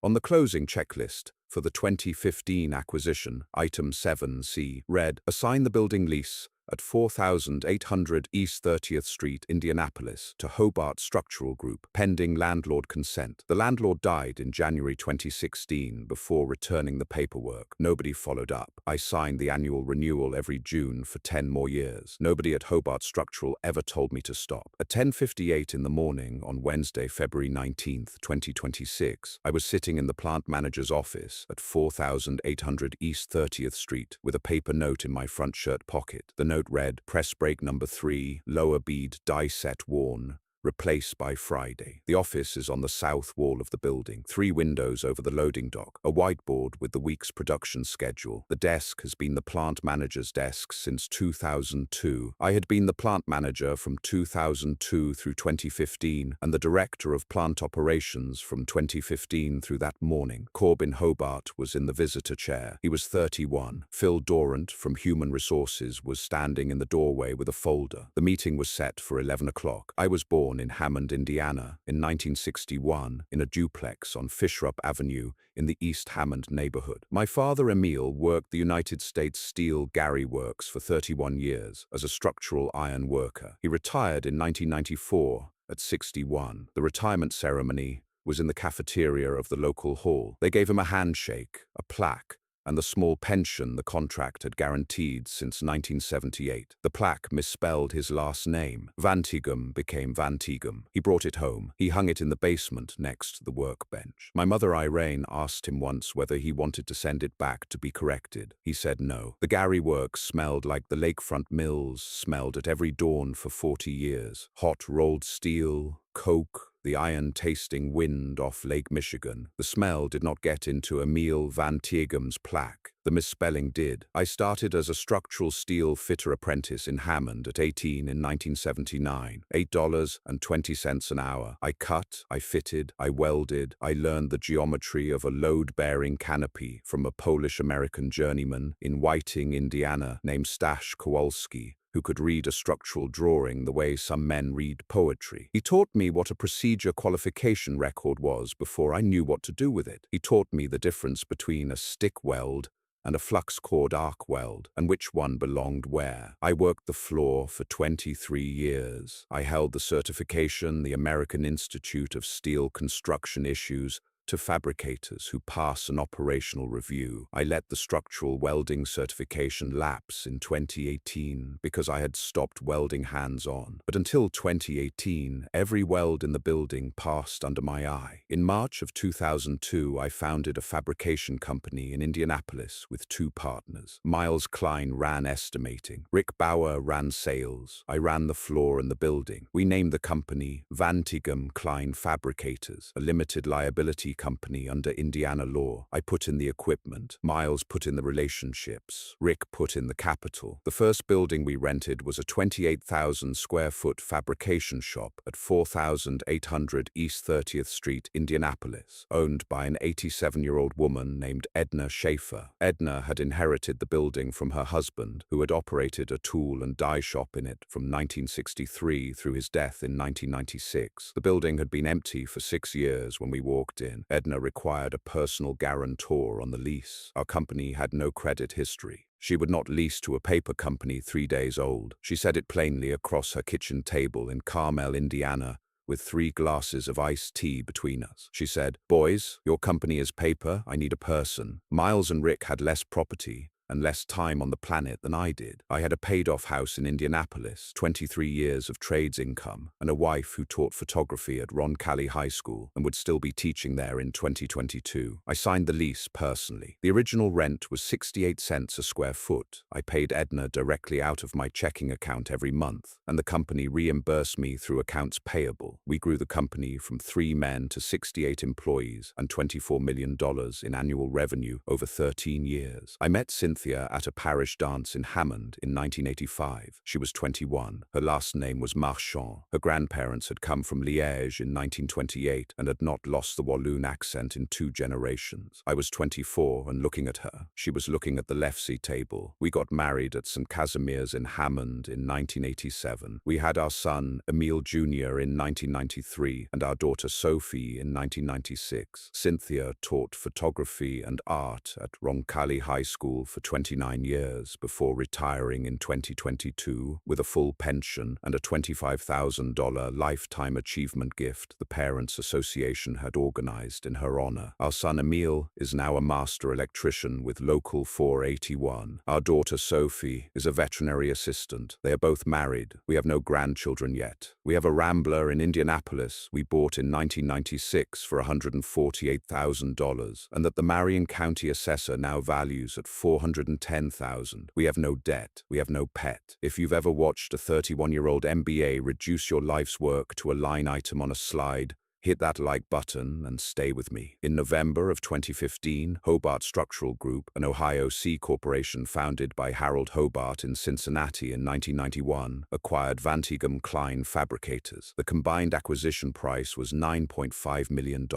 On the closing checklist for the 2015 acquisition, item 7C read, assign the building lease at 4800 East 30th Street, Indianapolis, to Hobart Structural Group, pending landlord consent. The landlord died in January 2016 before returning the paperwork. Nobody followed up. I signed the annual renewal every June for 10 more years. Nobody at Hobart Structural ever told me to stop. At 10:58 in the morning on Wednesday, February 19, 2026, I was sitting in the plant manager's office at 4800 East 30th Street with a paper note in my front shirt pocket. The note read, press brake number 3, lower bead die set worn. Replace by Friday. The office is on the south wall of the building, 3 windows over the loading dock, a whiteboard with the week's production schedule. The desk has been the plant manager's desk since 2002. I had been the plant manager from 2002 through 2015 and the director of plant operations from 2015 through that morning. Corbin Hobart was in the visitor chair. He was 31. Phil Dorrant from Human Resources was standing in the doorway with a folder. The meeting was set for 11 o'clock. I was born in Hammond, Indiana, in 1961, in a duplex on Fisherup Avenue in the East Hammond neighborhood. My father, Emil, worked the United States Steel Gary Works for 31 years as a structural iron worker. He retired in 1994 at 61. The retirement ceremony was in the cafeteria of the local hall. They gave him a handshake, a plaque, and the small pension the contract had guaranteed since 1978. The plaque misspelled his last name. Vantigum became Vantigum. He brought it home. He hung it in the basement next to the workbench. My mother, Irene, asked him once whether he wanted to send it back to be corrected. He said no. The Gary Works smelled like the lakefront mills smelled at every dawn for 40 years. Hot rolled steel, coke, the iron-tasting wind off Lake Michigan. The smell did not get into Emil Van Tiegem's plaque. The misspelling did. I started as a structural steel fitter apprentice in Hammond at 18 in 1979. $8.20 an hour. I cut, I fitted, I welded. I learned the geometry of a load-bearing canopy from a Polish-American journeyman in Whiting, Indiana, named Stash Kowalski, who could read a structural drawing the way some men read poetry. He taught me what a procedure qualification record was before I knew what to do with it. He taught me the difference between a stick weld and a flux cord arc weld, and which one belonged where. I worked the floor for 23 years. I held the certification the American Institute of Steel Construction issues to fabricators who pass an operational review. I let the structural welding certification lapse in 2018 because I had stopped welding hands-on. But until 2018, every weld in the building passed under my eye. In March of 2002, I founded a fabrication company in Indianapolis with 2 partners. Miles Klein ran estimating. Rick Bauer ran sales. I ran the floor in the building. We named the company Vantigum Klein Fabricators, a limited liability company under Indiana law. I put in the equipment. Miles put in the relationships. Rick put in the capital. The first building we rented was a 28,000 square foot fabrication shop at 4800 East 30th Street, Indianapolis, owned by an 87-year-old woman named Edna Schaefer. Edna had inherited the building from her husband, who had operated a tool and die shop in it from 1963 through his death in 1996. The building had been empty for 6 years when we walked in. Edna required a personal guarantor on the lease. Our company had no credit history. She would not lease to a paper company 3 days old. She said it plainly across her kitchen table in Carmel, Indiana, with 3 glasses of iced tea between us. She said, "Boys, your company is paper. I need a person." Miles and Rick had less property and less time on the planet than I did. I had a paid-off house in Indianapolis, 23 years of trades income, and a wife who taught photography at Roncalli High School and would still be teaching there in 2022. I signed the lease personally. The original rent was 68 cents a square foot. I paid Edna directly out of my checking account every month, and the company reimbursed me through accounts payable. We grew the company from 3 men to 68 employees and $24 million in annual revenue over 13 years. I met Cynthia Cynthia at a parish dance in Hammond in 1985. She was 21. Her last name was Marchand. Her grandparents had come from Liège in 1928 and had not lost the Walloon accent in 2 generations. I was 24 and looking at her. She was looking at the lefse table. We got married at St. Casimir's in Hammond in 1987. We had our son, Emile Jr. in 1993 and our daughter Sophie in 1996. Cynthia taught photography and art at Roncalli High School for 29 years before retiring in 2022 with a full pension and a $25,000 lifetime achievement gift the Parents Association had organized in her honor. Our son Emile is now a master electrician with Local 481. Our daughter Sophie is a veterinary assistant. They are both married. We have no grandchildren yet. We have a Rambler in Indianapolis we bought in 1996 for $148,000 and that the Marion County assessor now values at $410,000. We have no debt. We have no pet. If you've ever watched a 31-year-old MBA reduce your life's work to a line item on a slide, hit that like button and stay with me. In November of 2015, Hobart Structural Group, an Ohio C corporation founded by Harold Hobart in Cincinnati in 1991, acquired Vantigum Klein Fabricators. The combined acquisition price was $9.5 million.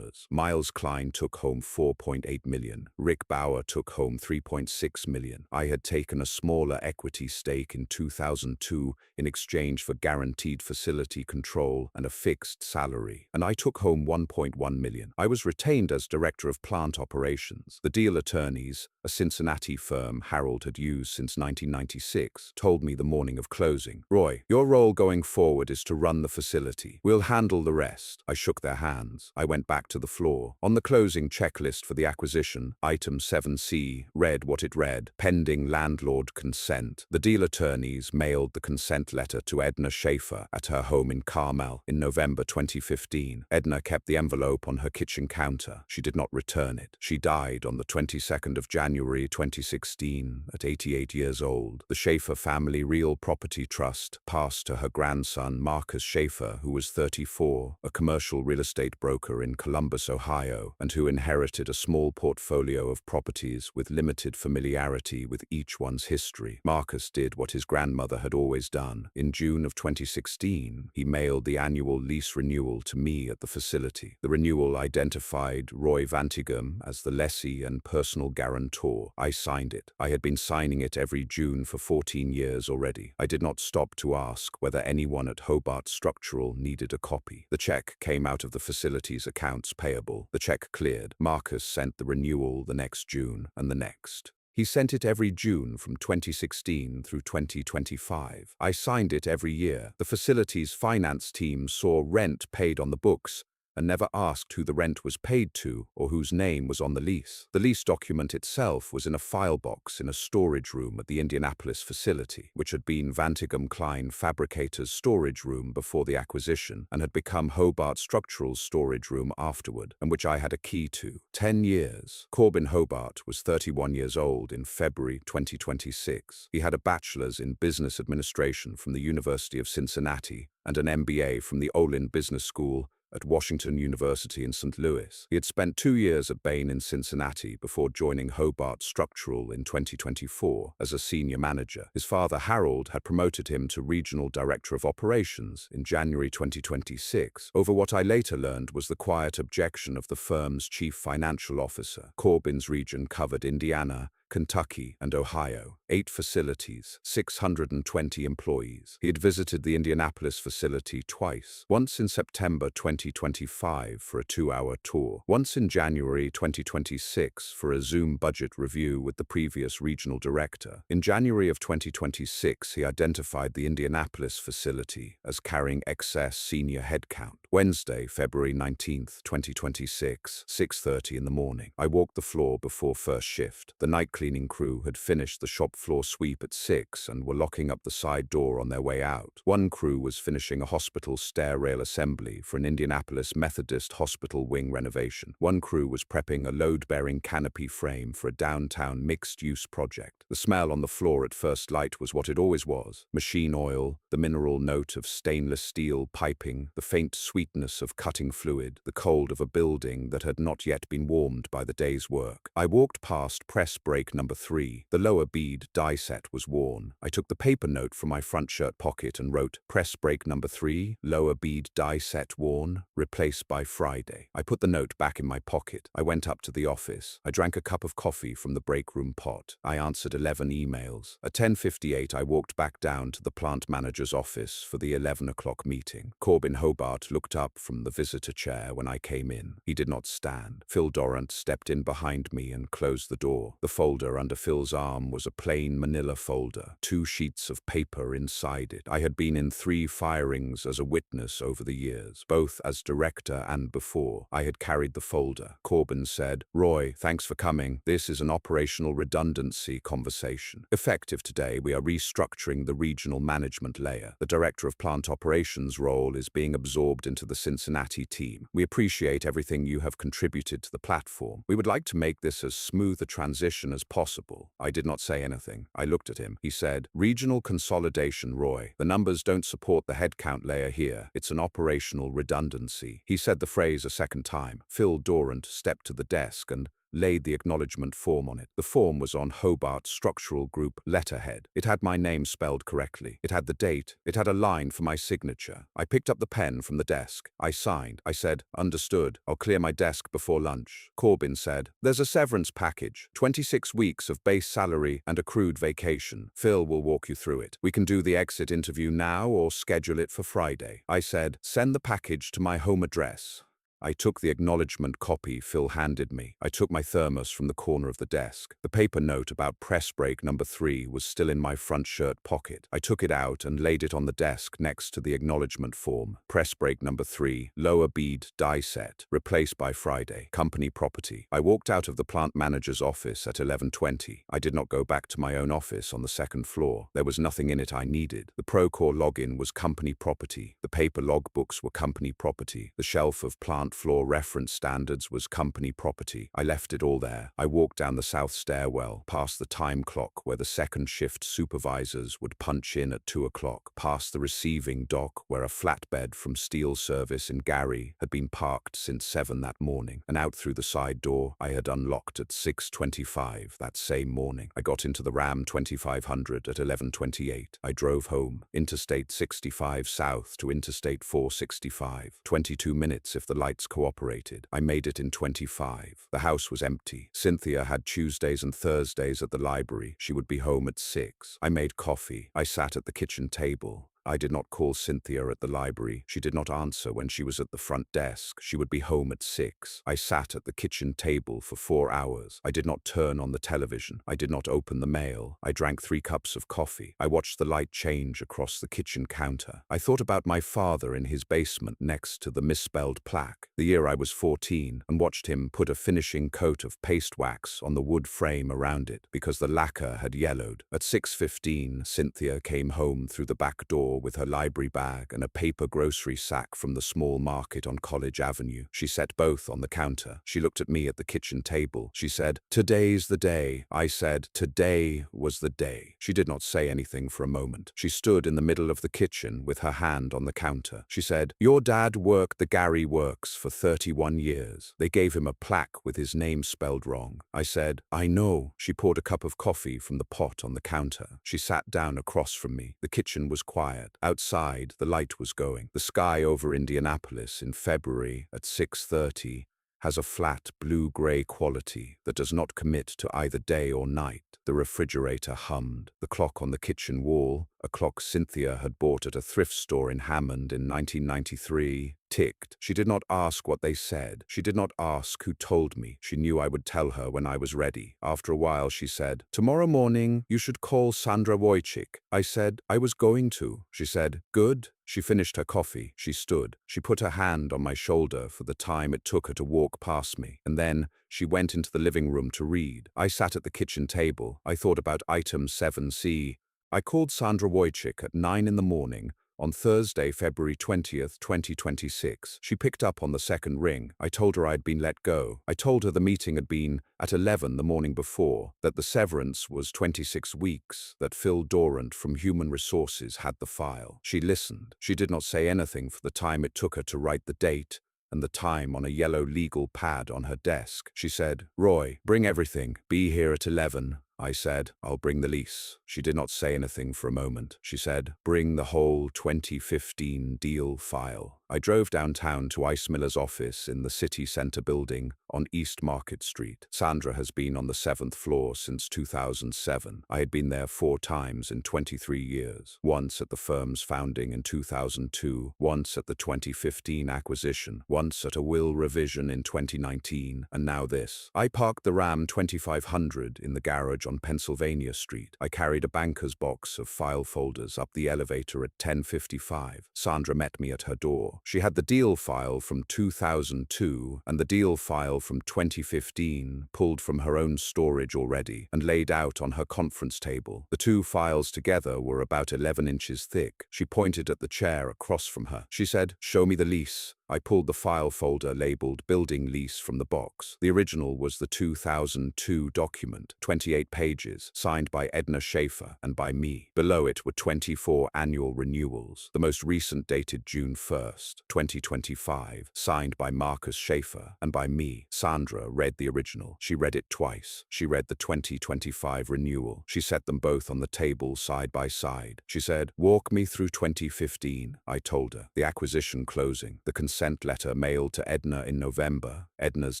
Miles Klein took home $4.8 million. Rick Bauer took home $3.6 million. I had taken a smaller equity stake in 2002 in exchange for guaranteed facility control and a fixed salary, and I took home $1.1 million. I was retained as director of plant operations. The deal attorneys, a Cincinnati firm Harold had used since 1996, told me the morning of closing, "Roy, your role going forward is to run the facility. We'll handle the rest." I shook their hands. I went back to the floor. On the closing checklist for the acquisition, item 7C read what it read: pending landlord consent. The deal attorneys mailed the consent letter to Edna Schaefer at her home in Carmel in November 2015. Edna kept the envelope on her kitchen counter. She did not return it. She died on the 22nd of January 2016 at 88 years old. The Schaefer Family Real Property Trust passed to her grandson Marcus Schaefer, who was 34, a commercial real estate broker in Columbus, Ohio, and who inherited a small portfolio of properties with limited familiarity with each one's history. Marcus did what his grandmother had always done. In June of 2016, he mailed the annual lease renewal to me at the facility. The renewal identified Roy Vantigum as the lessee and personal guarantor. I signed it. I had been signing it every June for 14 years already. I did not stop to ask whether anyone at Hobart Structural needed a copy. The check came out of the facility's accounts payable. The check cleared. Marcus sent the renewal the next June and the next. He sent it every June from 2016 through 2025. I signed it every year. The facility's finance team saw rent paid on the books and never asked who the rent was paid to or whose name was on the lease. The lease document itself was in a file box in a storage room at the Indianapolis facility, which had been Vantigum Klein Fabricators' storage room before the acquisition and had become Hobart Structural's storage room afterward, and which I had a key to. 10 years. Corbin Hobart was 31 years old in February 2026. He had a bachelor's in business administration from the University of Cincinnati and an MBA from the Olin Business School at Washington University in St. Louis. He had spent 2 years at Bain in Cincinnati before joining Hobart Structural in 2024 as a senior manager. His father, Harold, had promoted him to regional director of operations in January 2026 over what I later learned was the quiet objection of the firm's chief financial officer. Corbin's region covered Indiana, Kentucky, and Ohio. 8 facilities, 620 employees. He had visited the Indianapolis facility twice, once in September 2025 for a 2-hour tour, once in January 2026 for a Zoom budget review with the previous regional director. In January of 2026, he identified the Indianapolis facility as carrying excess senior headcount. Wednesday, February 19th, 2026, 6:30 in the morning. I walked the floor before first shift. The night cleaning crew had finished the shop floor sweep at 6 and were locking up the side door on their way out. One crew was finishing a hospital stair rail assembly for an Indianapolis Methodist hospital wing renovation. One crew was prepping a load-bearing canopy frame for a downtown mixed-use project. The smell on the floor at first light was what it always was: machine oil, the mineral note of stainless steel piping, the faint sweet sweetness of cutting fluid, the cold of a building that had not yet been warmed by the day's work. I walked past press brake number 3. The lower bead die set was worn. I took the paper note from my front shirt pocket and wrote, "Press brake number 3, lower bead die set worn, replace by Friday." I put the note back in my pocket. I went up to the office. I drank a cup of coffee from the break room pot. I answered 11 emails. At 10:58, I walked back down to the plant manager's office for the 11 o'clock meeting. Corbin Hobart looked up from the visitor chair when I came in. He did not stand. Phil Dorrant stepped in behind me and closed the door. The folder under Phil's arm was a plain manila folder, 2 sheets of paper inside it. I had been in 3 firings as a witness over the years, both as director and before. I had carried the folder. Corbin said, "Roy, thanks for coming. This is an operational redundancy conversation. Effective today, we are restructuring the regional management layer. The director of plant operations role is being absorbed into the Cincinnati team. We appreciate everything you have contributed to the platform. We would like to make this as smooth a transition as possible." I did not say anything. I looked at him. He said, "Regional consolidation, Roy. The numbers don't support the headcount layer here. It's an operational redundancy." He said the phrase a second time. Phil Dorrant stepped to the desk and laid the acknowledgement form on it. The form was on Hobart Structural Group letterhead. It had my name spelled correctly. It had the date. It had a line for my signature. I picked up the pen from the desk. I signed. I said, "Understood. I'll clear my desk before lunch." Corbin said, "There's a severance package, 26 weeks of base salary and accrued vacation. Phil will walk you through it. We can do the exit interview now or schedule it for Friday." I said, "Send the package to my home address." I took the acknowledgement copy Phil handed me. I took my thermos from the corner of the desk. The paper note about press brake number 3 was still in my front shirt pocket. I took it out and laid it on the desk next to the acknowledgement form. Press brake number 3, lower bead die set, replaced by Friday, company property. I walked out of the plant manager's office at 11:20. I did not go back to my own office on the 2nd floor. There was nothing in it I needed. The Procore login was company property. The paper logbooks were company property. The shelf of plant floor reference standards was company property. I left it all there. I walked down the south stairwell, past the time clock where the second shift supervisors would punch in at 2 o'clock, past the receiving dock where a flatbed from Steel Service in Gary had been parked since 7 that morning, and out through the side door I had unlocked at 6:25 that same morning. I got into the Ram 2500 at 11:28. I drove home, Interstate 65 south to Interstate 465, 22 minutes if the lights cooperated. I made it in 25. The house was empty. Cynthia had Tuesdays and Thursdays at the library. She would be home at 6. I made coffee. I sat at the kitchen table. I did not call Cynthia at the library. She did not answer when she was at the front desk. She would be home at 6. I sat at the kitchen table for 4 hours. I did not turn on the television. I did not open the mail. I drank 3 cups of coffee. I watched the light change across the kitchen counter. I thought about my father in his basement next to the misspelled plaque, the year I was 14, and watched him put a finishing coat of paste wax on the wood frame around it because the lacquer had yellowed. At 6:15, Cynthia came home through the back door with her library bag and a paper grocery sack from the small market on College Avenue. She set both on the counter. She looked at me at the kitchen table. She said, "Today's the day." I said, "Today was the day." She did not say anything for a moment. She stood in the middle of the kitchen with her hand on the counter. She said, "Your dad worked the Gary Works for 31 years. They gave him a plaque with his name spelled wrong." I said, "I know." She poured a cup of coffee from the pot on the counter. She sat down across from me. The kitchen was quiet. Outside, the light was going. The sky over Indianapolis in February at 6:30 has a flat blue-gray quality that does not commit to either day or night. The refrigerator hummed. The clock on the kitchen wall, a clock Cynthia had bought at a thrift store in Hammond in 1993, ticked. She did not ask what they said. She did not ask who told me. She knew I would tell her when I was ready. After a while, she said, "Tomorrow morning, you should call Sandra Wojcik." I said, "I was going to." She said, "Good." She finished her coffee. She stood. She put her hand on my shoulder for the time it took her to walk past me, and then she went into the living room to read. I sat at the kitchen table. I thought about item 7C. I called Sandra Wojcik at 9 in the morning On Thursday, February 20th, 2026, she picked up on the second ring. I told her I'd been let go. I told her the meeting had been at 11 the morning before, that the severance was 26 weeks, that Phil Dorrant from Human Resources had the file. She listened. She did not say anything for the time it took her to write the date and the time on a yellow legal pad on her desk. She said, "Roy, bring everything. Be here at 11. I said, "I'll bring the lease." She did not say anything for a moment. She said, "Bring the whole 2015 deal file." I drove downtown to Ice Miller's office in the city centre building on East Market Street. Sandra has been on the 7th floor since 2007. I had been there 4 times in 23 years. Once at the firm's founding in 2002, once at the 2015 acquisition, once at a will revision in 2019, and now this. I parked the Ram 2500 in the garage on Pennsylvania Street. I carried a banker's box of file folders up the elevator at 10:55. Sandra met me at her door. She had the deal file from 2002 and the deal file from 2015 pulled from her own storage already and laid out on her conference table. The 2 files together were about 11 inches thick. She pointed at the chair across from her. She said, "Show me the lease." I pulled the file folder labeled Building Lease from the box. The original was the 2002 document, 28 pages, signed by Edna Schaefer and by me. Below it were 24 annual renewals, the most recent dated June 1st, 2025, signed by Marcus Schaefer and by me. Sandra read the original. She read it twice. She read the 2025 renewal. She set them both on the table side by side. She said, "Walk me through 2015, I told her. The acquisition closing, the consent letter mailed to Edna in November, Edna's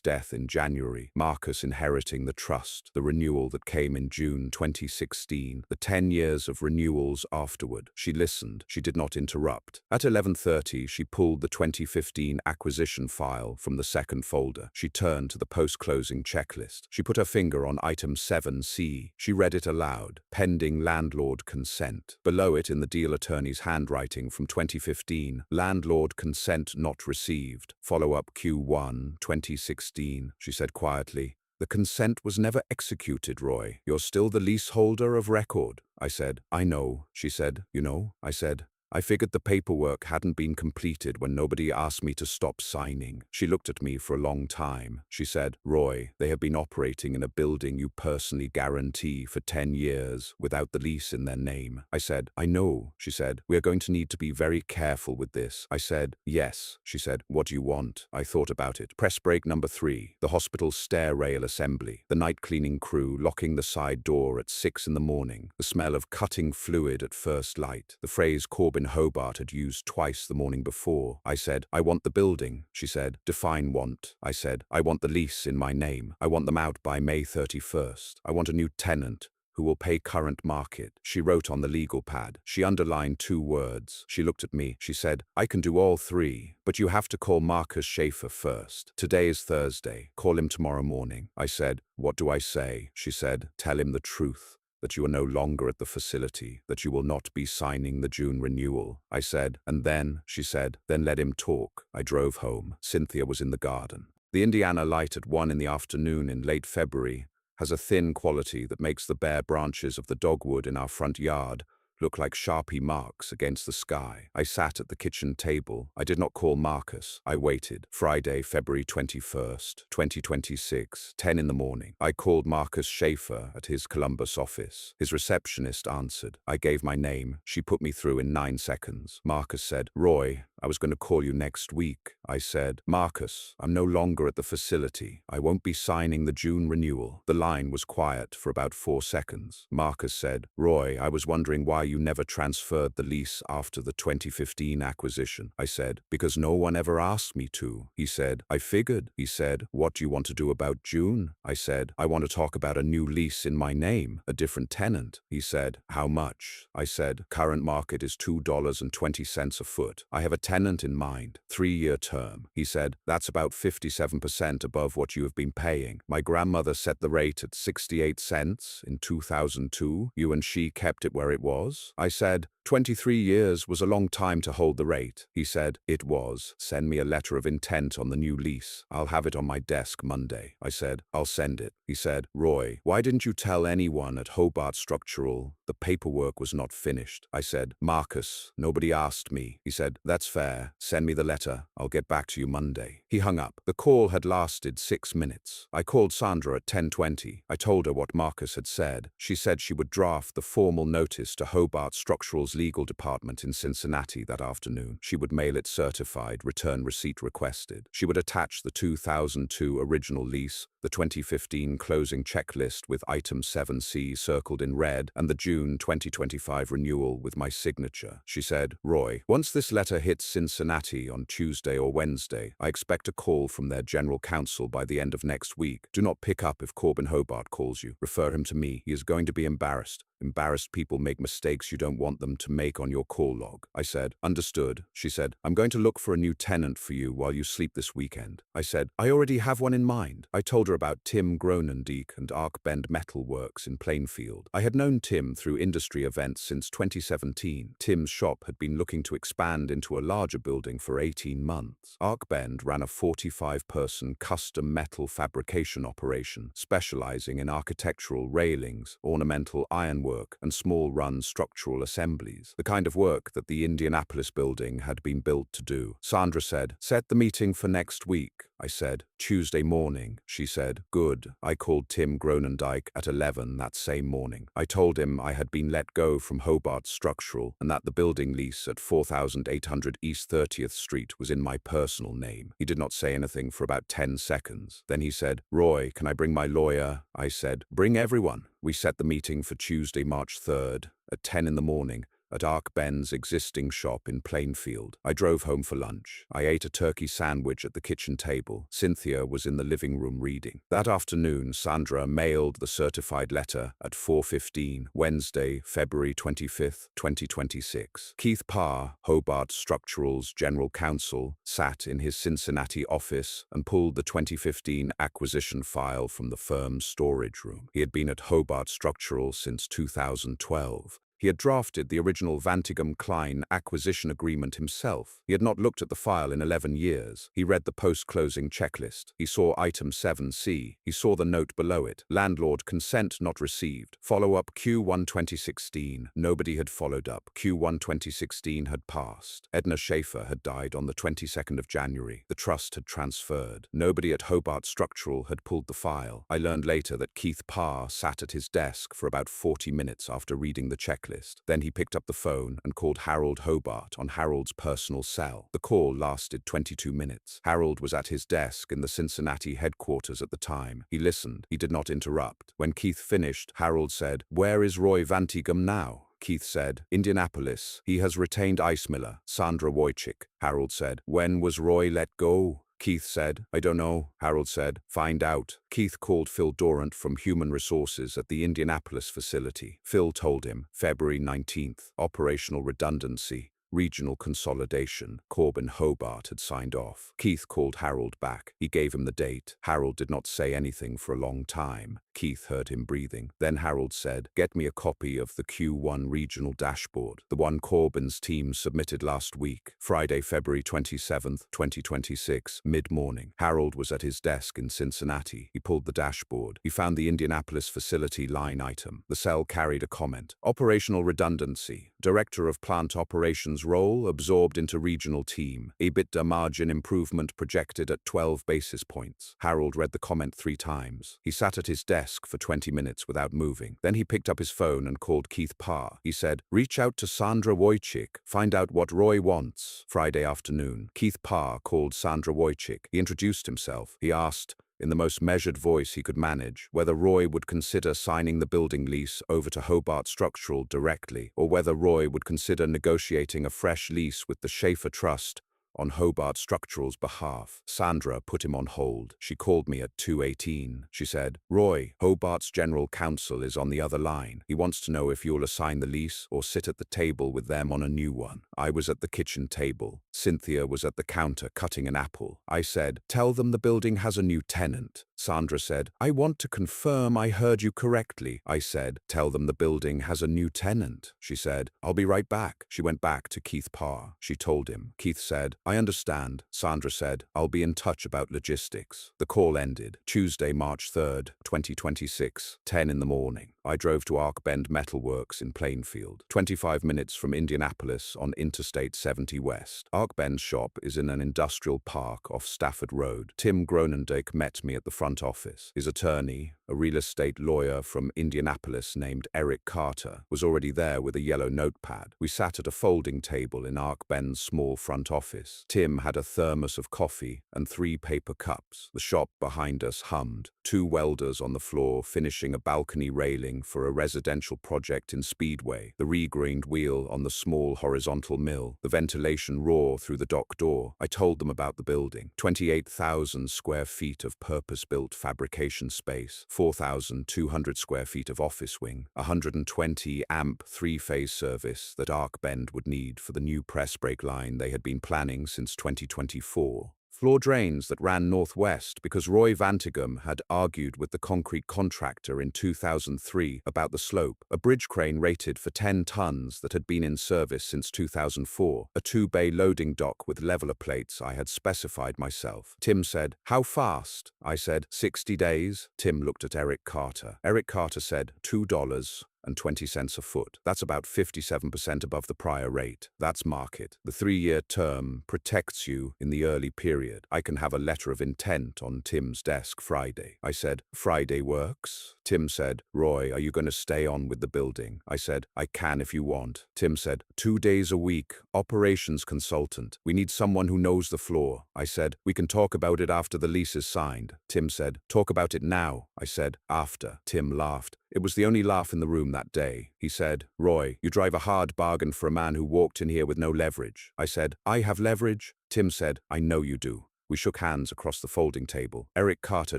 death in January, Marcus inheriting the trust, the renewal that came in June 2016, the 10 years of renewals afterward." She listened. She did not interrupt. At 11:30, she pulled the 2015 acquisition file from the second folder. She turned to the post-closing checklist. She put her finger on item 7C. She read it aloud. Pending landlord consent. Below it, in the deal attorney's handwriting from 2015, landlord consent not received. Follow-up Q1 2016. She said quietly, "The consent was never executed, Roy. You're still the leaseholder of record." I said, "I know." She said, "You know?" I said, "I figured the paperwork hadn't been completed when nobody asked me to stop signing." She looked at me for a long time. She said, "Roy, they have been operating in a building you personally guarantee for 10 years without the lease in their name." I said, "I know." She said, "We are going to need to be very careful with this." I said, "Yes." She said, "What do you want?" I thought about it. Press break number 3, the hospital's stair rail assembly, the night cleaning crew locking the side door at 6 in the morning, the smell of cutting fluid at first light, the phrase Corbin Hobart had used twice the morning before. I said, "I want the building." She said, "Define want." I said, "I want the lease in my name. I want them out by May 31st. I want a new tenant who will pay current market." She wrote on the legal pad. She underlined 2 words. She looked at me. She said, "I can do all 3, but you have to call Marcus Schaefer first. Today is Thursday. Call him tomorrow morning." I said, "What do I say?" She said, "Tell him the truth, that you are no longer at the facility, that you will not be signing the June renewal." I said, "And then?" She said, "Then let him talk." I drove home. Cynthia was in the garden. The Indiana light at 1 in the afternoon in late February has a thin quality that makes the bare branches of the dogwood in our front yard look like Sharpie marks against the sky. I sat at the kitchen table. I did not call Marcus. I waited. Friday, February 21st, 2026, 10 in the morning. I called Marcus Schaefer at his Columbus office. His receptionist answered. I gave my name. She put me through in 9 seconds. Marcus said, "Roy, I was going to call you next week." I said, "Marcus, I'm no longer at the facility. I won't be signing the June renewal." The line was quiet for about 4 seconds. Marcus said, "Roy, I was wondering why you never transferred the lease after the 2015 acquisition." I said, "Because no one ever asked me to." He said, "I figured." He said, "What do you want to do about June?" I said, "I want to talk about a new lease in my name, a different tenant." He said, "How much?" I said, "Current market is $2.20 a foot. I have a tenant in mind, 3-year term." He said, "That's about 57% above what you have been paying. My grandmother set the rate at 68 cents in 2002. You and she kept it where it was." I said, 23 years was a long time to hold the rate. He said, it was. Send me a letter of intent on the new lease. I'll have it on my desk Monday. I said, I'll send it. He said, Roy, why didn't you tell anyone at Hobart Structural? The paperwork was not finished. I said, Marcus, nobody asked me. He said, that's fair. Send me the letter. I'll get back to you Monday. He hung up. The call had lasted 6 minutes. I called Sandra at 10:20. I told her what Marcus had said. She said she would draft the formal notice to Hobart Structural's legal department in Cincinnati that afternoon. She would mail it certified, return receipt requested. She would attach the 2002 original lease, the 2015 closing checklist with item 7C circled in red, and the June 2025 renewal with my signature. She said, Roy, once this letter hits Cincinnati on Tuesday or Wednesday, I expect a call from their general counsel by the end of next week. Do not pick up if Corbin Hobart calls you. Refer him to me. He is going to be embarrassed. Embarrassed people make mistakes you don't want them to make on your call log. I said, understood. She said, I'm going to look for a new tenant for you while you sleep this weekend. I said, I already have one in mind. I told her about Tim Gronendijk and Arc Bend Metal Works in Plainfield. I had known Tim through industry events since 2017. Tim's shop had been looking to expand into a larger building for 18 months. Arc Bend ran a 45-person custom metal fabrication operation, specializing in architectural railings, ornamental ironwork, and small-run structural assemblies, the kind of work that the Indianapolis building had been built to do. Sandra said, set the meeting for next week. I said, Tuesday morning. She said, good. I called Tim Gronendijk at 11 that same morning. I told him I had been let go from Hobart Structural and that the building lease at 4800 East 30th Street was in my personal name. He did not say anything for about 10 seconds. Then he said, Roy, can I bring my lawyer? I said, bring everyone. We set the meeting for Tuesday, March 3rd at 10 in the morning at Arc Bend's existing shop in Plainfield. I drove home for lunch. I ate a turkey sandwich at the kitchen table. Cynthia was in the living room reading. That afternoon, Sandra mailed the certified letter at 4:15, Wednesday, February 25th, 2026. Keith Parr, Hobart Structural's general counsel, sat in his Cincinnati office and pulled the 2015 acquisition file from the firm's storage room. He had been at Hobart Structural since 2012. He had drafted the original Vantigum Klein acquisition agreement himself. He had not looked at the file in 11 years. He read the post-closing checklist. He saw item 7C. He saw the note below it. Landlord consent not received. Follow-up Q1 2016. Nobody had followed up. Q1 2016 had passed. Edna Schaefer had died on the 22nd of January. The trust had transferred. Nobody at Hobart Structural had pulled the file. I learned later that Keith Parr sat at his desk for about 40 minutes after reading the checklist. Then he picked up the phone and called Harold Hobart on Harold's personal cell. The call lasted 22 minutes. Harold was at his desk in the Cincinnati headquarters at the time. He listened. He did not interrupt. When Keith finished, Harold said, Where is Roy Vantigum now? Keith said, Indianapolis. He has retained Ice Miller, Sandra Wojcik. Harold said, When was Roy let go? Keith said, I don't know. Harold said, find out. Keith called Phil Dorrant from Human Resources at the Indianapolis facility. Phil told him, February 19th, operational redundancy. Regional consolidation. Corbin Hobart had signed off. Keith called Harold back. He gave him the date. Harold did not say anything for a long time. Keith heard him breathing. Then Harold said, Get me a copy of the Q1 regional dashboard, the one Corbin's team submitted last week, Friday, February 27th, 2026, mid-morning. Harold was at his desk in Cincinnati. He pulled the dashboard. He found the Indianapolis facility line item. The cell carried a comment. Operational redundancy. Director of Plant Operations role absorbed into regional team. EBITDA margin improvement projected at 12 basis points. Harold read the comment 3 times. He sat at his desk for 20 minutes without moving. Then he picked up his phone and called Keith Parr. He said, reach out to Sandra Wojcik. Find out what Roy wants. Friday afternoon. Keith Parr called Sandra Wojcik. He introduced himself. He asked, in the most measured voice he could manage, whether Roy would consider signing the building lease over to Hobart Structural directly, or whether Roy would consider negotiating a fresh lease with the Schaefer Trust on Hobart Structural's behalf. Sandra put him on hold. She called me at 2:18. She said, Roy, Hobart's general counsel is on the other line. He wants to know if you'll assign the lease or sit at the table with them on a new one. I was at the kitchen table. Cynthia was at the counter cutting an apple. I said, tell them the building has a new tenant. Sandra said, I want to confirm I heard you correctly. I said, tell them the building has a new tenant. She said, I'll be right back. She went back to Keith Parr. She told him. Keith said, I understand. Sandra said, I'll be in touch about logistics. The call ended. Tuesday, March 3rd, 2026, 10 in the morning. I drove to Arc Bend Metalworks in Plainfield, 25 minutes from Indianapolis on Interstate 70 West. Arc Bend's shop is in an industrial park off Stafford Road. Tim Gronendijk met me at the front office. His attorney, a real estate lawyer from Indianapolis named Eric Carter, was already there with a yellow notepad. We sat at a folding table in Arc Bend's small front office. Tim had a thermos of coffee and 3 paper cups. The shop behind us hummed. 2 welders on the floor finishing a balcony railing for a residential project in Speedway. The regrained wheel on the small horizontal mill. The ventilation roar through the dock door. I told them about the building. 28,000 square feet of purpose-built fabrication space. 4,200 square feet of office wing. 120 amp 3-phase service that Arc Bend would need for the new press brake line they had been planning since 2024. Floor drains that ran northwest because Roy Vantigum had argued with the concrete contractor in 2003 about the slope. A bridge crane rated for 10 tons that had been in service since 2004. A 2-bay loading dock with leveler plates I had specified myself. Tim said, how fast? I said, 60 days. Tim looked at Eric Carter. Eric Carter said, $2.20 a foot. That's about 57% above the prior rate. That's market. The 3-year term protects you in the early period. I can have a letter of intent on Tim's desk Friday. I said, Friday works? Tim said, Roy, are you going to stay on with the building? I said, I can if you want. Tim said, 2 days a week, operations consultant. We need someone who knows the floor. I said, we can talk about it after the lease is signed. Tim said, talk about it now. I said, after. Tim laughed. It was the only laugh in the room that day. He said, Roy, you drive a hard bargain for a man who walked in here with no leverage. I said, I have leverage? Tim said, I know you do. We shook hands across the folding table. Eric Carter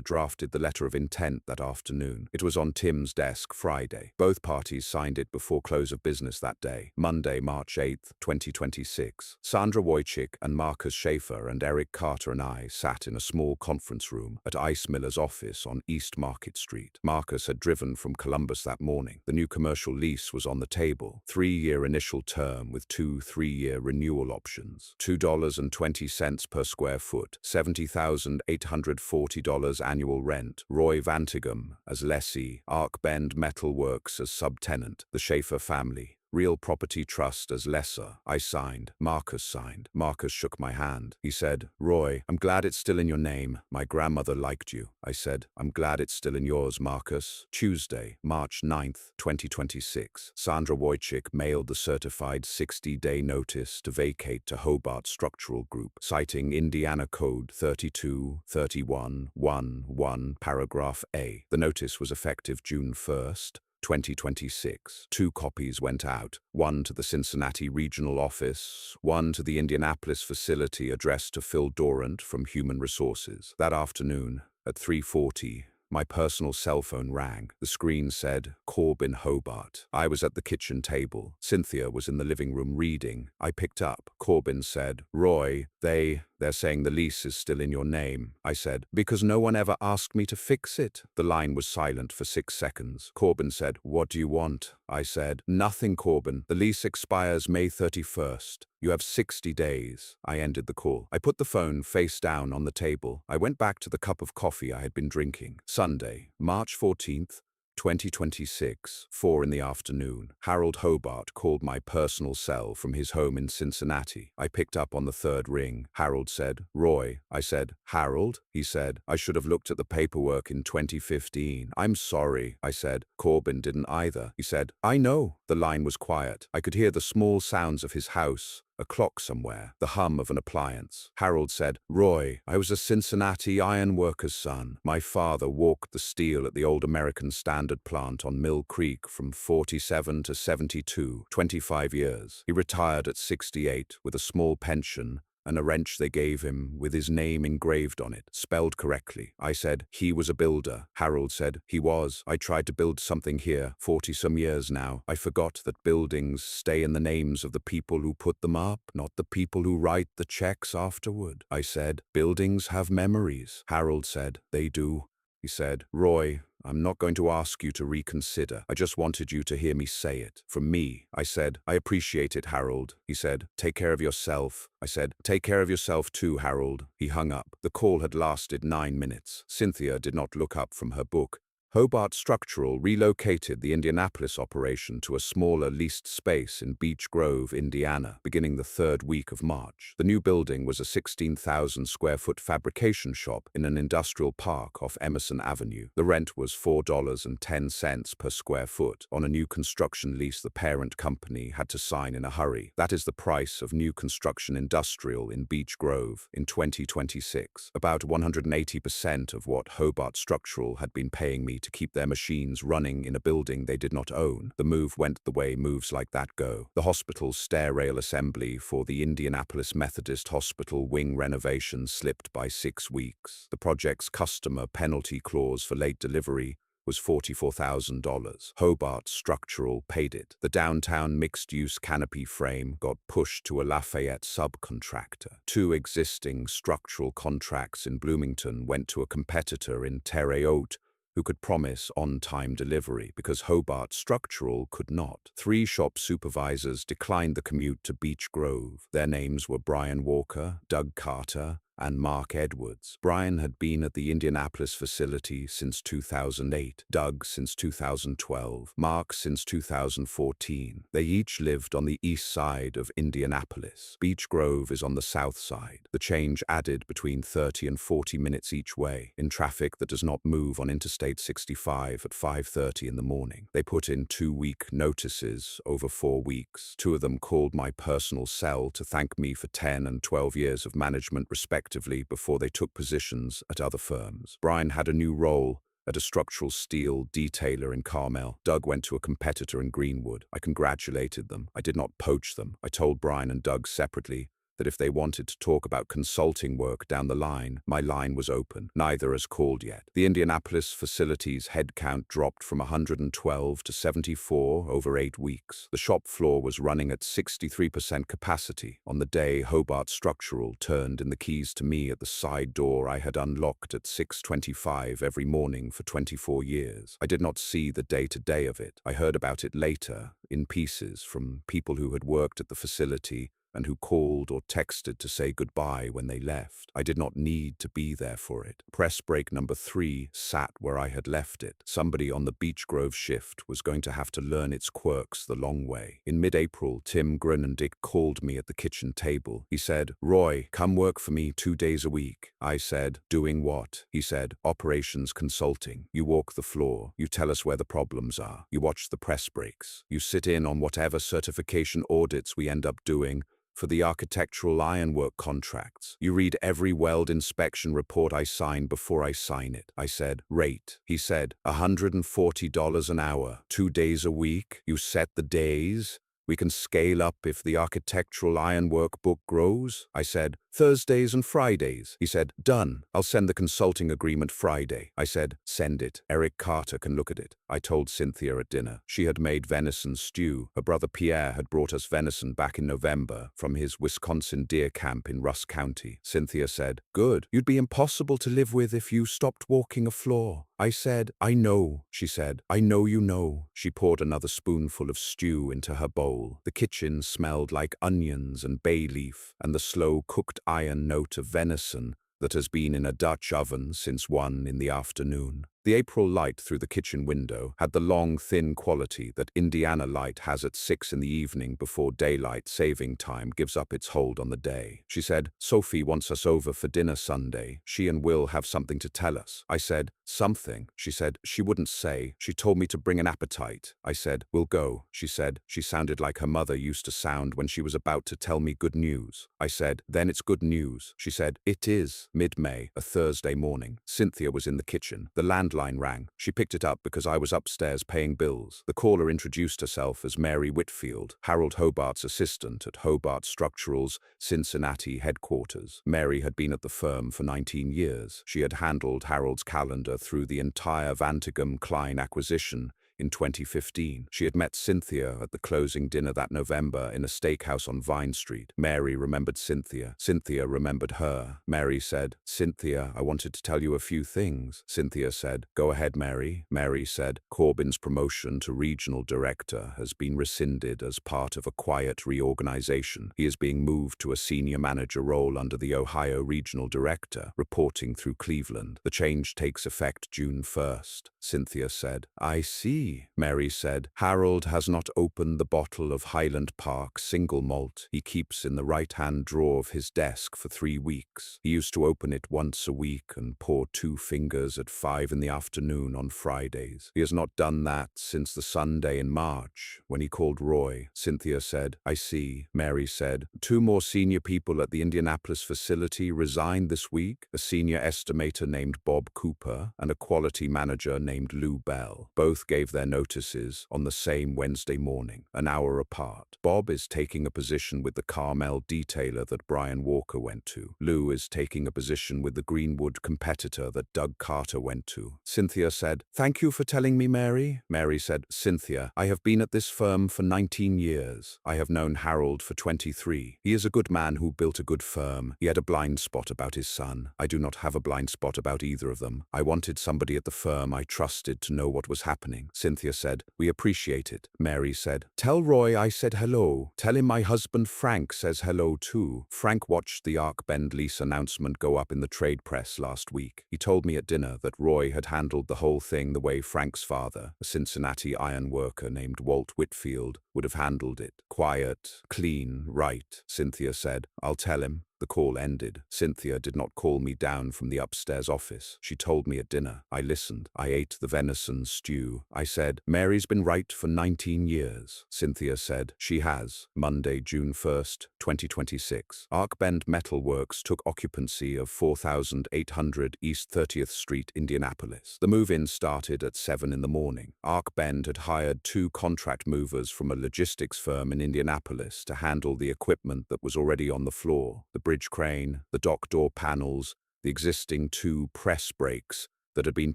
drafted the letter of intent that afternoon. It was on Tim's desk Friday. Both parties signed it before close of business that day, Monday, March 8th, 2026. Sandra Wojcik and Marcus Schaefer and Eric Carter and I sat in a small conference room at Ice Miller's office on East Market Street. Marcus had driven from Columbus that morning. The new commercial lease was on the table. 3-year initial term with 2 3-year renewal options. $2.20 per square foot. $70,840 annual rent. Roy Vantigum as lessee. Arc Bend Metalworks as subtenant. The Schaefer family. Real Property Trust as lessor. I signed. Marcus signed. Marcus shook my hand. He said, Roy, I'm glad it's still in your name. My grandmother liked you. I said, I'm glad it's still in yours, Marcus. Tuesday, March 9th, 2026. Sandra Wojcik mailed the certified 60-day notice to vacate to Hobart Structural Group, citing Indiana Code 32-31-1-1, paragraph A. The notice was effective June 1st, 2026. 2 copies went out, one to the Cincinnati regional office, one to the Indianapolis facility addressed to Phil Dorrant from Human Resources. That afternoon, at 3:40, my personal cell phone rang. The screen said, Corbin Hobart. I was at the kitchen table. Cynthia was in the living room reading. I picked up. Corbin said, Roy, they're saying the lease is still in your name. I said, because no one ever asked me to fix it. The line was silent for 6 seconds. Corbin said, what do you want? I said, nothing, Corbin. The lease expires May 31st. You have 60 days. I ended the call. I put the phone face down on the table. I went back to the cup of coffee I had been drinking. Sunday, March 14th, 2026, 4 in the afternoon. Harold Hobart called my personal cell from his home in Cincinnati. I picked up on the 3rd ring. Harold said, Roy. I said, Harold? He said, I should have looked at the paperwork in 2015. I'm sorry. I said, Corbin didn't either. He said, I know. The line was quiet. I could hear the small sounds of his house. A clock somewhere, the hum of an appliance. Harold said, Roy, I was a Cincinnati iron worker's son. My father walked the steel at the old American Standard plant on Mill Creek from 47 to 72, 25 years. He retired at 68 with a small pension and a wrench they gave him with his name engraved on it, spelled correctly. I said, he was a builder. Harold said, he was. I tried to build something here, 40-some years now. I forgot that buildings stay in the names of the people who put them up, not the people who write the checks afterward. I said, buildings have memories. Harold said, they do. he said. "Roy, I'm not going to ask you to reconsider. I just wanted you to hear me say it. From me," I said. "I appreciate it, Harold," he said. "Take care of yourself." I said, "Take care of yourself too, Harold." He hung up. The call had lasted 9 minutes. Cynthia did not look up from her book. Hobart Structural relocated the Indianapolis operation to a smaller leased space in Beech Grove, Indiana, beginning the 3rd week of March. The new building was a 16,000 square foot fabrication shop in an industrial park off Emerson Avenue. The rent was $4.10 per square foot. On a new construction lease the parent company had to sign in a hurry. That is the price of new construction industrial in Beech Grove in 2026. About 180% of what Hobart Structural had been paying me to keep their machines running in a building they did not own. The move went the way moves like that go. The hospital's stair rail assembly for the Indianapolis Methodist Hospital wing renovation slipped by 6 weeks. The project's customer penalty clause for late delivery was $44,000. Hobart Structural paid it. The downtown mixed-use canopy frame got pushed to a Lafayette subcontractor. 2 existing structural contracts in Bloomington went to a competitor in Terre Haute who could promise on-time delivery because Hobart Structural could not. 3 shop supervisors declined the commute to Beech Grove. Their names were Brian Walker, Doug Carter, and Mark Edwards. Brian had been at the Indianapolis facility since 2008, Doug since 2012, Mark since 2014. They each lived on the east side of Indianapolis. Beech Grove is on the south side. The change added between 30 and 40 minutes each way, in traffic that does not move on Interstate 65 at 5:30 in the morning. They put in 2-week notices over 4 weeks. 2 of them called my personal cell to thank me for 10 and 12 years of management respectively before they took positions at other firms. Brian had a new role at a structural steel detailer in Carmel. Doug went to a competitor in Greenwood. I congratulated them. I did not poach them. I told Brian and Doug separately that if they wanted to talk about consulting work down the line, my line was open. Neither has called yet. The Indianapolis facility's headcount dropped from 112 to 74 over 8 weeks. The shop floor was running at 63% capacity. On the day Hobart Structural turned in the keys to me at the side door I had unlocked at 6:25 every morning for 24 years. I did not see the day-to-day of it. I heard about it later, in pieces, from people who had worked at the facility and who called or texted to say goodbye when they left. I did not need to be there for it. Press break number 3 sat where I had left it. Somebody on the Beech Grove shift was going to have to learn its quirks the long way. In mid-April, Tim Grenendick called me at the kitchen table. He said, "Roy, come work for me 2 days a week." I said, "Doing what?" He said, "Operations consulting. You walk the floor. You tell us where the problems are. You watch the press breaks. You sit in on whatever certification audits we end up doing for the architectural ironwork contracts. You read every weld inspection report I sign before I sign it." I said, "Rate." He said, $140 an hour, 2 days a week. You set the days. We can scale up if the architectural ironwork book grows. I said, "Thursdays and Fridays." He said, "Done. I'll send the consulting agreement Friday." I said, "Send it. Eric Carter can look at it." I told Cynthia at dinner. She had made venison stew. Her brother Pierre had brought us venison back in November from his Wisconsin deer camp in Russ County. Cynthia said, "Good. You'd be impossible to live with if you stopped walking a floor." I said, "I know," she said. "I know you know." She poured another spoonful of stew into her bowl. The kitchen smelled like onions and bay leaf and the slow-cooked iron note of venison that has been in a Dutch oven since 1 in the afternoon. The April light through the kitchen window had the long, thin quality that Indiana light has at 6 in the evening before daylight saving time gives up its hold on the day. She said, "Sophie wants us over for dinner Sunday. She and Will have something to tell us." I said, "Something?" She said, "She wouldn't say. She told me to bring an appetite." I said, "We'll go." She said, she sounded like her mother used to sound when she was about to tell me good news. I said, "Then it's good news." She said, "It is." Mid-May, a Thursday morning. Cynthia was in the kitchen. The landline rang. She picked it up because I was upstairs paying bills. The caller introduced herself as Mary Whitfield, Harold Hobart's assistant at Hobart Structural's Cincinnati headquarters. Mary had been at the firm for 19 years. She had handled Harold's calendar through the entire Vantigum Klein acquisition, in 2015. She had met Cynthia at the closing dinner that November in a steakhouse on Vine Street. Mary remembered Cynthia. Cynthia remembered her. Mary said, "Cynthia, I wanted to tell you a few things." Cynthia said, "Go ahead, Mary." Mary said, "Corbyn's promotion to regional director has been rescinded as part of a quiet reorganization. He is being moved to a senior manager role under the Ohio regional director, reporting through Cleveland. The change takes effect June 1st. Cynthia said, "I see." Mary said, "Harold has not opened the bottle of Highland Park single malt he keeps in the right-hand drawer of his desk for 3 weeks. He used to open it once a week and pour 2 fingers at 5 in the afternoon on Fridays. He has not done that since the Sunday in March, when he called Roy." Cynthia said, "I see." Mary said, 2 more senior people at the Indianapolis facility resigned this week, a senior estimator named Bob Cooper and a quality manager named Lou Bell. Both gave their notices on the same Wednesday morning, an hour apart. Bob is taking a position with the Carmel detailer that Brian Walker went to. Lou is taking a position with the Greenwood competitor that Doug Carter went to. Cynthia said, "Thank you for telling me, Mary." Mary said, "Cynthia, I have been at this firm for 19 years. I have known Harold for 23. He is a good man who built a good firm. He had a blind spot about his son. I do not have a blind spot about either of them. I wanted somebody at the firm I trusted to know what was happening." Cynthia said, "We appreciate it." Mary said, "Tell Roy I said hello. Tell him my husband Frank says hello too." Frank watched the Ark-Bend lease announcement go up in the trade press last week. He told me at dinner that Roy had handled the whole thing the way Frank's father, a Cincinnati iron worker named Walt Whitfield, would have handled it. Quiet, clean, right, Cynthia said. "I'll tell him." The call ended. Cynthia did not call me down from the upstairs office. She told me at dinner. I listened. I ate the venison stew. I said, "Mary's been right for 19 years. Cynthia said, "She has." Monday, June 1st, 2026. Ark-Bend Metal Works took occupancy of 4800 East 30th Street, Indianapolis. The move-in started at 7 in the morning. Ark-Bend had hired 2 contract movers from a logistics firm in Indianapolis to handle the equipment that was already on the floor. The bridge crane, the dock door panels, the existing 2 press brakes that had been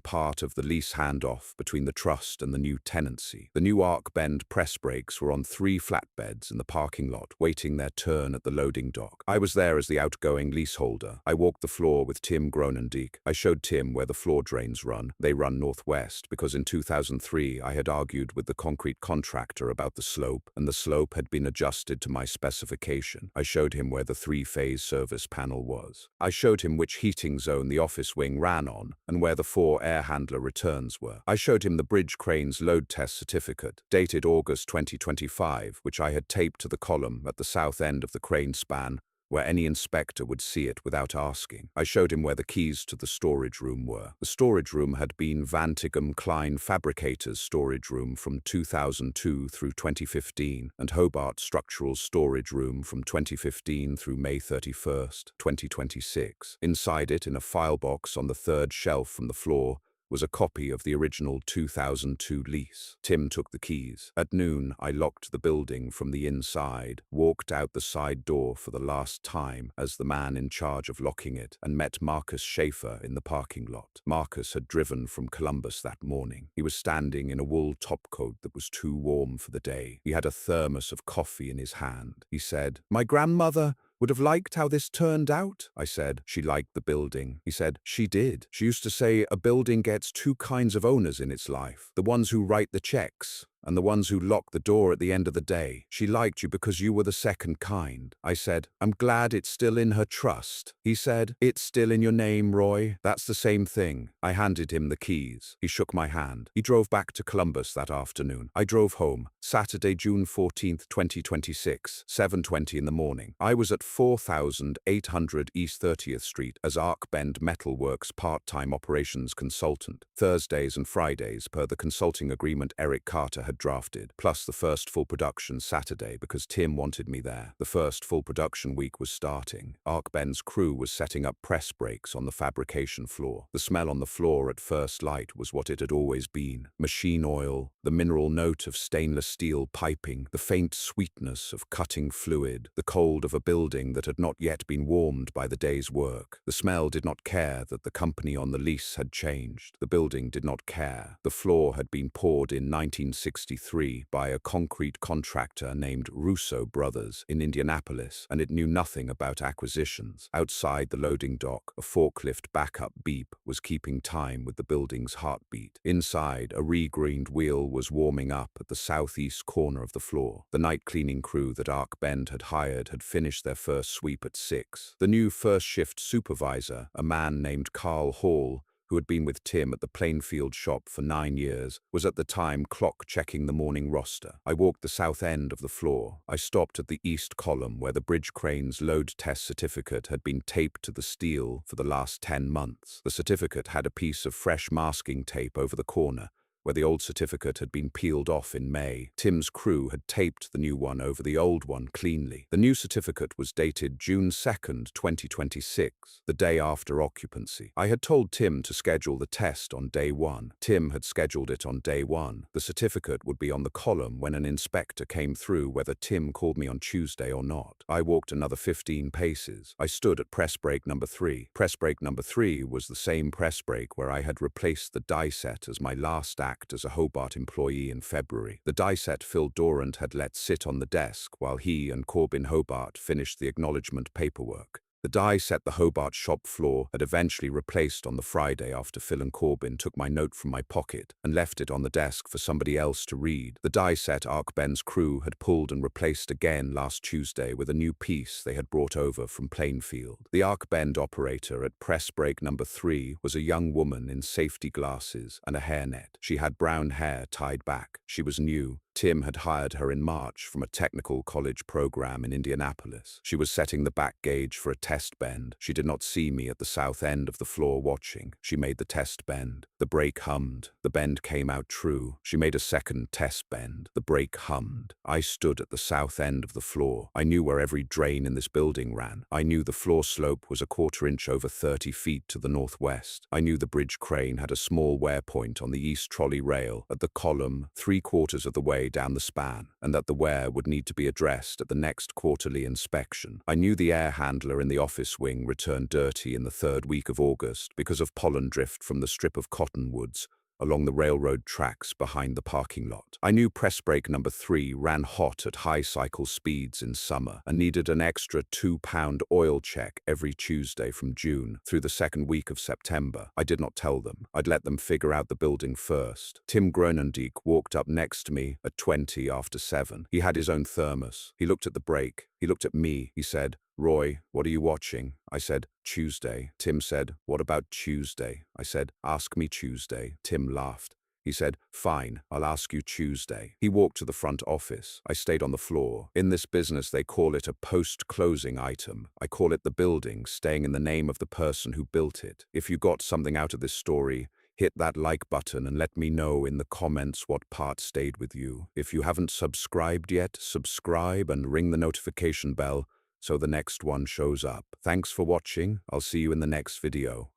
part of the lease handoff between the trust and the new tenancy. The new Ark-Bend press brakes were on 3 flatbeds in the parking lot, waiting their turn at the loading dock. I was there as the outgoing leaseholder. I walked the floor with Tim Gronendijk. I showed Tim where the floor drains run. They run northwest because in 2003 I had argued with the concrete contractor about the slope, and the slope had been adjusted to my specification. I showed him where the 3-phase service panel was. I showed him which heating zone the office wing ran on, and where the 4 air handler returns were. I showed him the bridge crane's load test certificate, dated August 2025, which I had taped to the column at the south end of the crane span, where any inspector would see it without asking. I showed him where the keys to the storage room were. The storage room had been Vantigum Klein Fabricators' storage room from 2002 through 2015, and Hobart Structural storage room from 2015 through May 31st, 2026. Inside it, in a file box on the 3rd shelf from the floor, was a copy of the original 2002 lease. Tim took the keys. At noon, I locked the building from the inside, walked out the side door for the last time as the man in charge of locking it, and met Marcus Schaefer in the parking lot. Marcus had driven from Columbus that morning. He was standing in a wool topcoat that was too warm for the day. He had a thermos of coffee in his hand. He said, "My grandmother would have liked how this turned out." I said, "She liked the building." He said, "She did. She used to say a building gets 2 kinds of owners in its life. The ones who write the checks and the ones who lock the door at the end of the day. She liked you because you were the second kind." I said, "I'm glad it's still in her trust." He said, "It's still in your name, Roy. That's the same thing." I handed him the keys. He shook my hand. He drove back to Columbus that afternoon. I drove home, Saturday, June 14th, 2026, 7:20 in the morning. I was at 4800 East 30th Street as Ark-Bend Metal Works part-time operations consultant. Thursdays and Fridays, per the consulting agreement Eric Carter had had drafted, plus the first full production Saturday because Tim wanted me there. The first full production week was starting. Ben's crew was setting up press brakes on the fabrication floor. The smell on the floor at first light was what it had always been. Machine oil, the mineral note of stainless steel piping, the faint sweetness of cutting fluid, the cold of a building that had not yet been warmed by the day's work. The smell did not care that the company on the lease had changed. The building did not care. The floor had been poured in 1963 by a concrete contractor named Russo Brothers in Indianapolis, and it knew nothing about acquisitions. Outside the loading dock, a forklift backup beep was keeping time with the building's heartbeat. Inside, a regreened wheel was warming up at the southeast corner of the floor. The night cleaning crew that Ben had hired had finished their first sweep at 6. The new first shift supervisor, a man named Carl Hall, who had been with Tim at the Plainfield shop for 9 years, was at the time clock-checking the morning roster. I walked the south end of the floor. I stopped at the east column where the bridge crane's load test certificate had been taped to the steel for the last 10 months. The certificate had a piece of fresh masking tape over the corner, where the old certificate had been peeled off in May. Tim's crew had taped the new one over the old one cleanly. The new certificate was dated June 2nd, 2026, the day after occupancy. I had told Tim to schedule the test on day 1. Tim had scheduled it on day 1. The certificate would be on the column when an inspector came through, whether Tim called me on Tuesday or not. I walked another 15 paces. I stood at press brake number 3. Press brake number 3 was the same press brake where I had replaced the die set as my last act as a Hobart employee in February. The die set Phil Dorrant had let sit on the desk while he and Corbin Hobart finished the acknowledgement paperwork. The die set the Hobart shop floor had eventually replaced on the Friday after Phil and Corbin took my note from my pocket and left it on the desk for somebody else to read. The die set Ben's crew had pulled and replaced again last Tuesday with a new piece they had brought over from Plainfield. The Ben operator at press brake number 3 was a young woman in safety glasses and a hairnet. She had brown hair tied back. She was new. Tim had hired her in March from a technical college program in Indianapolis. She was setting the back gauge for a test bend. She did not see me at the south end of the floor watching. She made the test bend. The brake hummed. The bend came out true. She made a second test bend. The brake hummed. I stood at the south end of the floor. I knew where every drain in this building ran. I knew the floor slope was a 1/4 inch over 30 feet to the northwest. I knew the bridge crane had a small wear point on the east trolley rail at the column 3/4 of the way down the span, and that the wear would need to be addressed at the next quarterly inspection. I knew the air handler in the office wing returned dirty in the 3rd week of August because of pollen drift from the strip of cottonwoods along the railroad tracks behind the parking lot. I knew press brake number 3 ran hot at high cycle speeds in summer and needed an extra 2-pound oil check every Tuesday from June through the 2nd week of September. I did not tell them. I'd let them figure out the building first. Tim Gronendijk walked up next to me at 20 after 7. He had his own thermos. He looked at the brake. He looked at me. He said, "Roy, what are you watching?" I said, "Tuesday." Tim said, "What about Tuesday?" I said, "Ask me Tuesday." Tim laughed. He said, "Fine, I'll ask you Tuesday." He walked to the front office. I stayed on the floor. In this business, they call it a post-closing item. I call it the building staying in the name of the person who built it. If you got something out of this story, hit that like button and let me know in the comments what part stayed with you. If you haven't subscribed yet, subscribe and ring the notification bell so the next one shows up. Thanks for watching. I'll see you in the next video.